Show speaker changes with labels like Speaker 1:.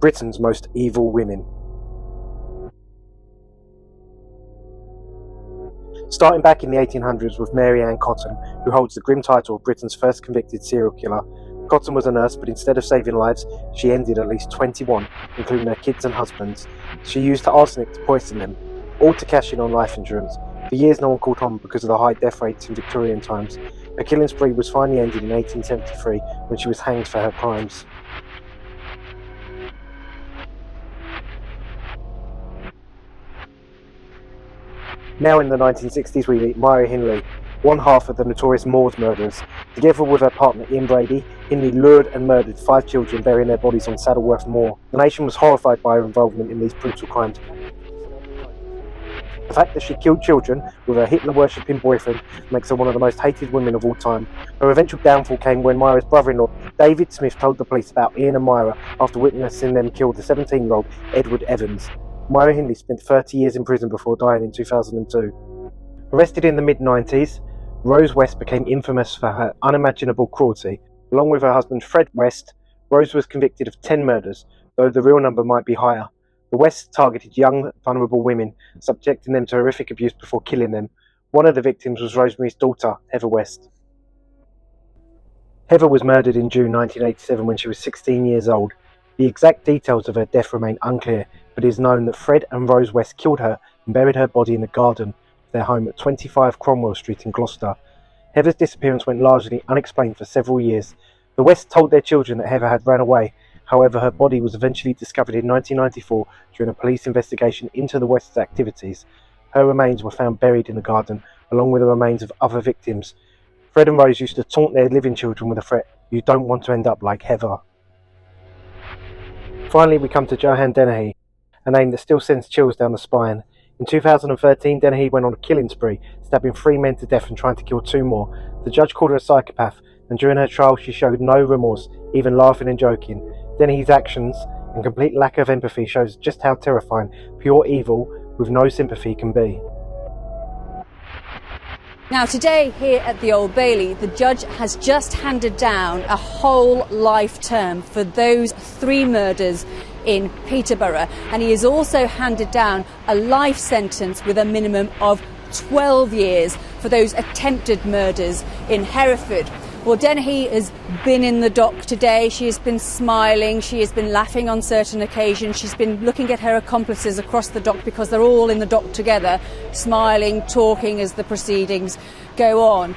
Speaker 1: Britain's most evil women. Starting back in the 1800s with Mary Ann Cotton, who holds the grim title of Britain's first convicted serial killer. Cotton was a nurse, but instead of saving lives, she ended at least 21, including her kids and husbands. She used arsenic to poison them, all to cash in on life insurance. For years no one caught on because of the high death rates in Victorian times. Her killing spree was finally ended in 1873 when she was hanged for her crimes. Now in the 1960s we meet Myra Hindley, one half of the notorious Moors murderers. Together with her partner Ian Brady, Hindley lured and murdered 5 children, burying their bodies on Saddleworth Moor. The nation was horrified by her involvement in these brutal crimes. The fact that she killed children with her Hitler-worshipping boyfriend makes her one of the most hated women of all time. Her eventual downfall came when Myra's brother-in-law, David Smith, told the police about Ian and Myra after witnessing them kill the 17-year-old Edward Evans. Myra Hindley spent 30 years in prison before dying in 2002. Arrested in the mid-90s, Rose West became infamous for her unimaginable cruelty. Along with her husband Fred West, Rose was convicted of 10 murders, though the real number might be higher. The Wests targeted young, vulnerable women, subjecting them to horrific abuse before killing them. One of the victims was Rosemary's daughter, Heather West. Heather was murdered in June 1987 when she was 16 years old. The exact details of her death remain unclear, but it is known that Fred and Rose West killed her and buried her body in the garden of their home at 25 Cromwell Street in Gloucester. Heather's disappearance went largely unexplained for several years. The Wests told their children that Heather had ran away. However, her body was eventually discovered in 1994 during a police investigation into the Wests' activities. Her remains were found buried in the garden, along with the remains of other victims. Fred and Rose used to taunt their living children with the threat, "You don't want to end up like Heather." Finally, we come to Johann Dennehy, a name that still sends chills down the spine. In 2013, Dennehy went on a killing spree, stabbing 3 men to death and trying to kill 2 more. The judge called her a psychopath, and during her trial she showed no remorse, even laughing and joking. Dennehy's actions and complete lack of empathy shows just how terrifying pure evil with no sympathy can be.
Speaker 2: Now today here at the Old Bailey, the judge has just handed down a whole life term for those 3 murders in Peterborough, and he has also handed down a life sentence with a minimum of 12 years for those attempted murders in Hereford. Well, Dennehy has been in the dock today. She has been smiling, she has been laughing on certain occasions, she's been looking at her accomplices across the dock because they're all in the dock together, smiling, talking as the proceedings go on.